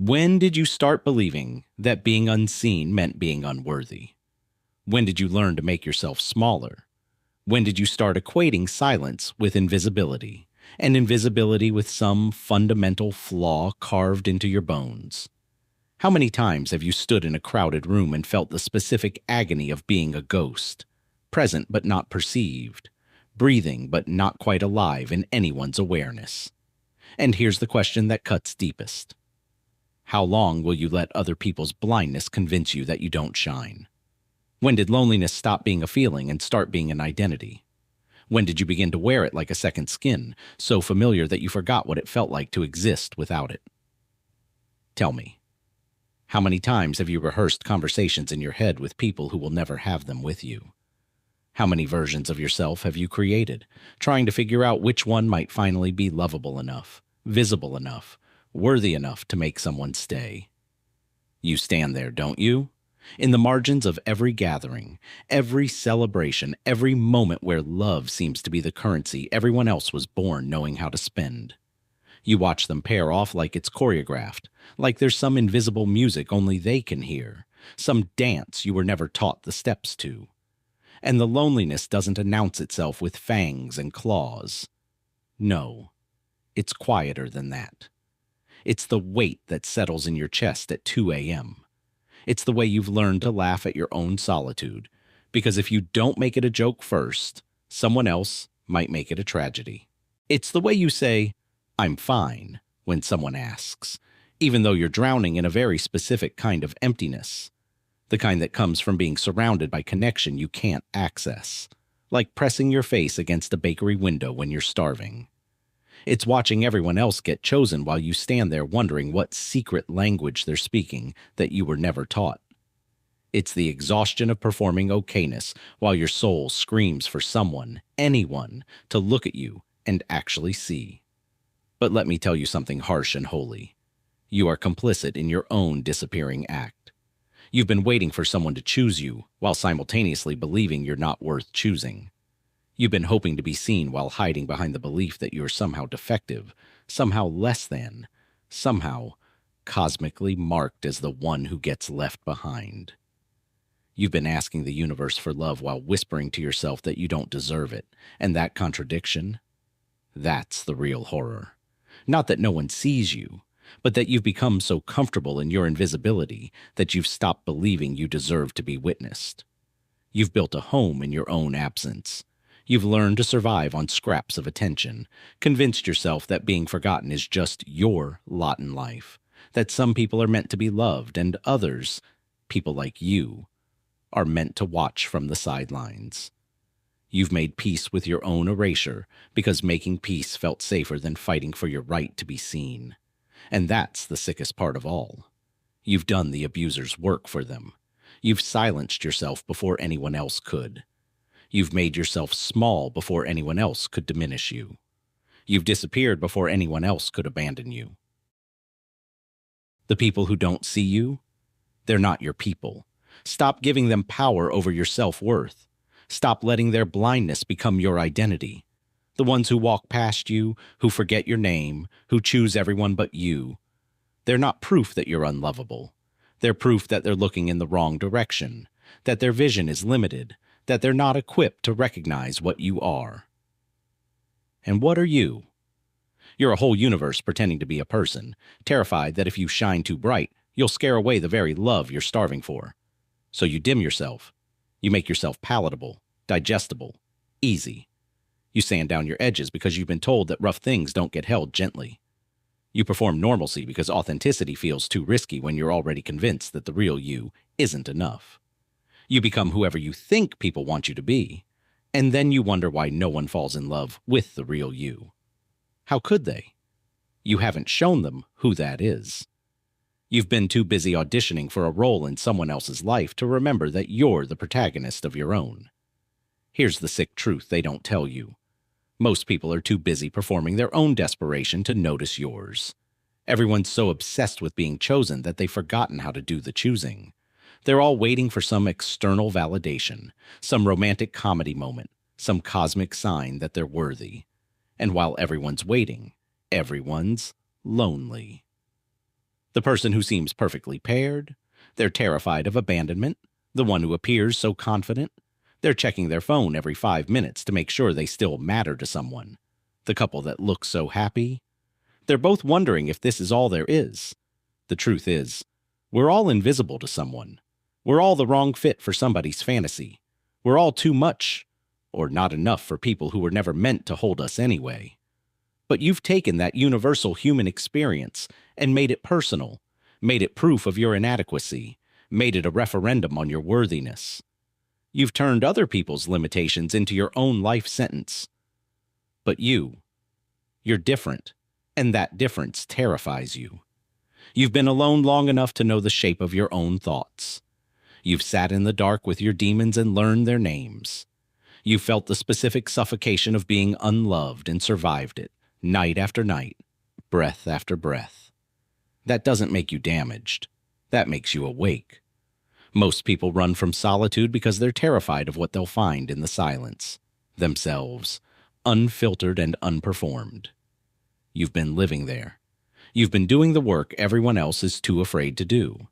When did you start believing that being unseen meant being unworthy? When did you learn to make yourself smaller? When did you start equating silence with invisibility, and invisibility with some fundamental flaw carved into your bones? How many times have you stood in a crowded room and felt the specific agony of being a ghost, present but not perceived, breathing but not quite alive in anyone's awareness? And here's the question that cuts deepest. How long will you let other people's blindness convince you that you don't shine? When did loneliness stop being a feeling and start being an identity? When did you begin to wear it like a second skin, so familiar that you forgot what it felt like to exist without it? Tell me, how many times have you rehearsed conversations in your head with people who will never have them with you? How many versions of yourself have you created, trying to figure out which one might finally be lovable enough, visible enough, worthy enough to make someone stay? You stand there, don't you? In the margins of every gathering, every celebration, every moment where love seems to be the currency everyone else was born knowing how to spend. You watch them pair off like it's choreographed, like there's some invisible music only they can hear, some dance you were never taught the steps to. And the loneliness doesn't announce itself with fangs and claws. No, it's quieter than that. It's the weight that settles in your chest at 2 a.m. It's the way you've learned to laugh at your own solitude, because if you don't make it a joke first, someone else might make it a tragedy. It's the way you say, "I'm fine," when someone asks, even though you're drowning in a very specific kind of emptiness, the kind that comes from being surrounded by connection you can't access, like pressing your face against a bakery window when you're starving. It's watching everyone else get chosen while you stand there wondering what secret language they're speaking that you were never taught. It's the exhaustion of performing okayness while your soul screams for someone, anyone, to look at you and actually see. But let me tell you something harsh and holy. You are complicit in your own disappearing act. You've been waiting for someone to choose you while simultaneously believing you're not worth choosing. You've been hoping to be seen while hiding behind the belief that you're somehow defective, somehow less than, somehow cosmically marked as the one who gets left behind. You've been asking the universe for love while whispering to yourself that you don't deserve it, and that contradiction, that's the real horror. Not that no one sees you, but that you've become so comfortable in your invisibility that you've stopped believing you deserve to be witnessed. You've built a home in your own absence. You've learned to survive on scraps of attention, convinced yourself that being forgotten is just your lot in life, that some people are meant to be loved and others, people like you, are meant to watch from the sidelines. You've made peace with your own erasure because making peace felt safer than fighting for your right to be seen. And that's the sickest part of all. You've done the abuser's work for them. You've silenced yourself before anyone else could. You've made yourself small before anyone else could diminish you. You've disappeared before anyone else could abandon you. The people who don't see you, they're not your people. Stop giving them power over your self-worth. Stop letting their blindness become your identity. The ones who walk past you, who forget your name, who choose everyone but you. They're not proof that you're unlovable. They're proof that they're looking in the wrong direction, that their vision is limited, that they're not equipped to recognize what you are. And what are you? You're a whole universe pretending to be a person, terrified that if you shine too bright, you'll scare away the very love you're starving for. So you dim yourself. You make yourself palatable, digestible, easy. You sand down your edges because you've been told that rough things don't get held gently. You perform normalcy because authenticity feels too risky when you're already convinced that the real you isn't enough. You become whoever you think people want you to be, and then you wonder why no one falls in love with the real you. How could they? You haven't shown them who that is. You've been too busy auditioning for a role in someone else's life to remember that you're the protagonist of your own. Here's the sick truth they don't tell you. Most people are too busy performing their own desperation to notice yours. Everyone's so obsessed with being chosen that they've forgotten how to do the choosing. They're all waiting for some external validation, some romantic comedy moment, some cosmic sign that they're worthy. And while everyone's waiting, everyone's lonely. The person who seems perfectly paired. They're terrified of abandonment. The one who appears so confident. They're checking their phone every 5 minutes to make sure they still matter to someone. The couple that looks so happy. They're both wondering if this is all there is. The truth is, we're all invisible to someone. We're all the wrong fit for somebody's fantasy. We're all too much, or not enough for people who were never meant to hold us anyway. But you've taken that universal human experience and made it personal, made it proof of your inadequacy, made it a referendum on your worthiness. You've turned other people's limitations into your own life sentence. But you're different, and that difference terrifies you. You've been alone long enough to know the shape of your own thoughts. You've sat in the dark with your demons and learned their names. You've felt the specific suffocation of being unloved and survived it, night after night, breath after breath. That doesn't make you damaged. That makes you awake. Most people run from solitude because they're terrified of what they'll find in the silence. Themselves, unfiltered and unperformed. You've been living there. You've been doing the work everyone else is too afraid to do.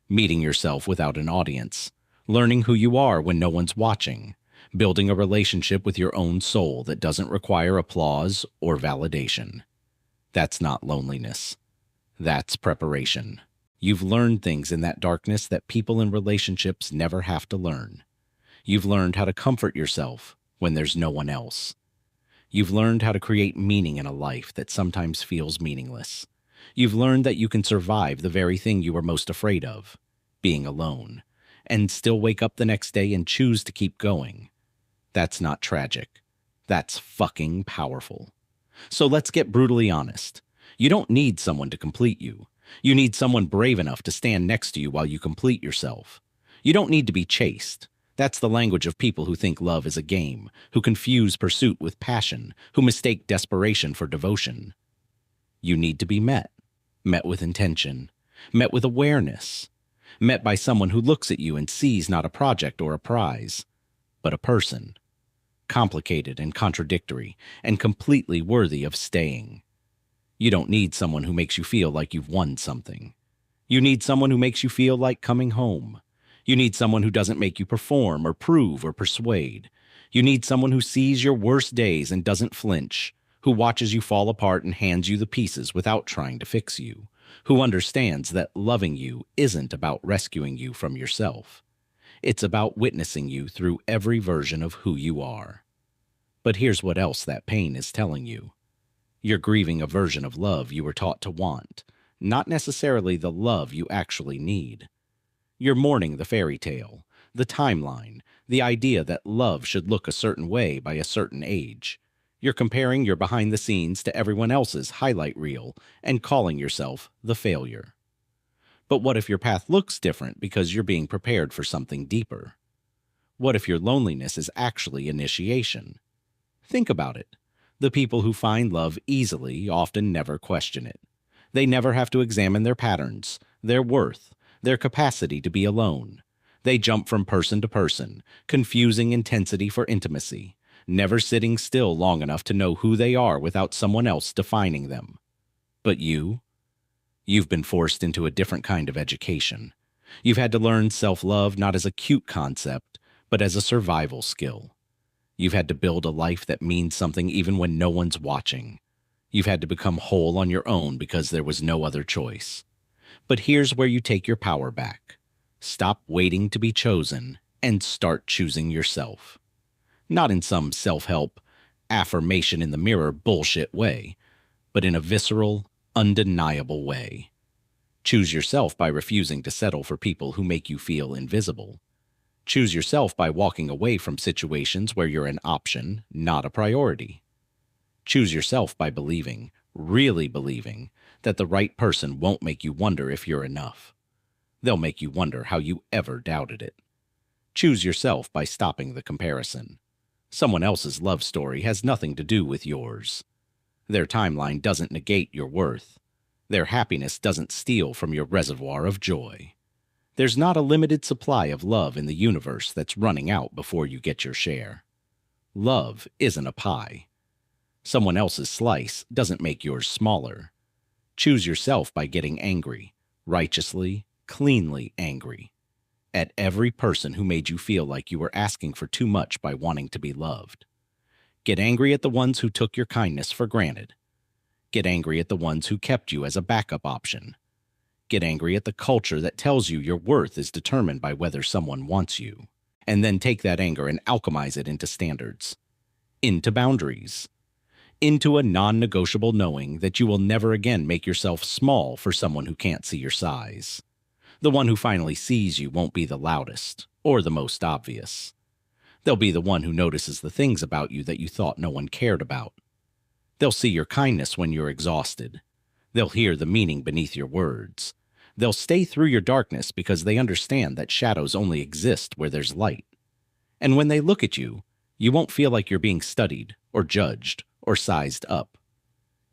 Meeting yourself without an audience. Learning who you are when no one's watching. Building a relationship with your own soul that doesn't require applause or validation. That's not loneliness. That's preparation. You've learned things in that darkness that people in relationships never have to learn. You've learned how to comfort yourself when there's no one else. You've learned how to create meaning in a life that sometimes feels meaningless. You've learned that you can survive the very thing you were most afraid of, being alone, and still wake up the next day and choose to keep going. That's not tragic. That's fucking powerful. So let's get brutally honest. You don't need someone to complete you. You need someone brave enough to stand next to you while you complete yourself. You don't need to be chased. That's the language of people who think love is a game, who confuse pursuit with passion, who mistake desperation for devotion. You need to be met with intention, met with awareness, met by someone who looks at you and sees not a project or a prize, but a person, complicated and contradictory, and completely worthy of staying. You don't need someone who makes you feel like you've won something. You need someone who makes you feel like coming home. You need someone who doesn't make you perform or prove or persuade. You need someone who sees your worst days and doesn't flinch, who watches you fall apart and hands you the pieces without trying to fix you, who understands that loving you isn't about rescuing you from yourself. It's about witnessing you through every version of who you are. But here's what else that pain is telling you. You're grieving a version of love you were taught to want, not necessarily the love you actually need. You're mourning the fairy tale, the timeline, the idea that love should look a certain way by a certain age. You're comparing your behind the scenes to everyone else's highlight reel and calling yourself the failure. But what if your path looks different because you're being prepared for something deeper? What if your loneliness is actually initiation? Think about it. The people who find love easily often never question it. They never have to examine their patterns, their worth, their capacity to be alone. They jump from person to person, confusing intensity for intimacy, never sitting still long enough to know who they are without someone else defining them. But you've been forced into a different kind of education. You've had to learn self-love not as a cute concept, but as a survival skill. You've had to build a life that means something even when no one's watching. You've had to become whole on your own because there was no other choice. But here's where you take your power back. Stop waiting to be chosen and start choosing yourself. Not in some self-help, affirmation in the mirror bullshit way, but in a visceral, undeniable way. Choose yourself by refusing to settle for people who make you feel invisible. Choose yourself by walking away from situations where you're an option, not a priority. Choose yourself by believing, really believing, that the right person won't make you wonder if you're enough. They'll make you wonder how you ever doubted it. Choose yourself by stopping the comparison. Someone else's love story has nothing to do with yours. Their timeline doesn't negate your worth. Their happiness doesn't steal from your reservoir of joy. There's not a limited supply of love in the universe that's running out before you get your share. Love isn't a pie. Someone else's slice doesn't make yours smaller. Choose yourself by getting angry, righteously, cleanly angry at every person who made you feel like you were asking for too much by wanting to be loved. Get angry at the ones who took your kindness for granted. Get angry at the ones who kept you as a backup option. Get angry at the culture that tells you your worth is determined by whether someone wants you. And then take that anger and alchemize it into standards, into boundaries, into a non-negotiable knowing that you will never again make yourself small for someone who can't see your size. The one who finally sees you won't be the loudest or the most obvious. They'll be the one who notices the things about you that you thought no one cared about. They'll see your kindness when you're exhausted. They'll hear the meaning beneath your words. They'll stay through your darkness because they understand that shadows only exist where there's light. And when they look at you, you won't feel like you're being studied or judged or sized up.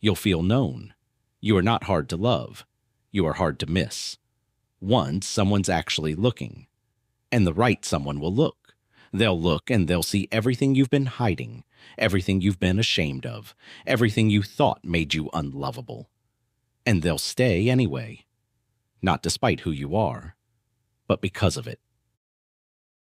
You'll feel known. You are not hard to love. You are hard to miss. Once someone's actually looking. And the right someone will look. They'll look and they'll see everything you've been hiding, everything you've been ashamed of, everything you thought made you unlovable. And they'll stay anyway. Not despite who you are, but because of it.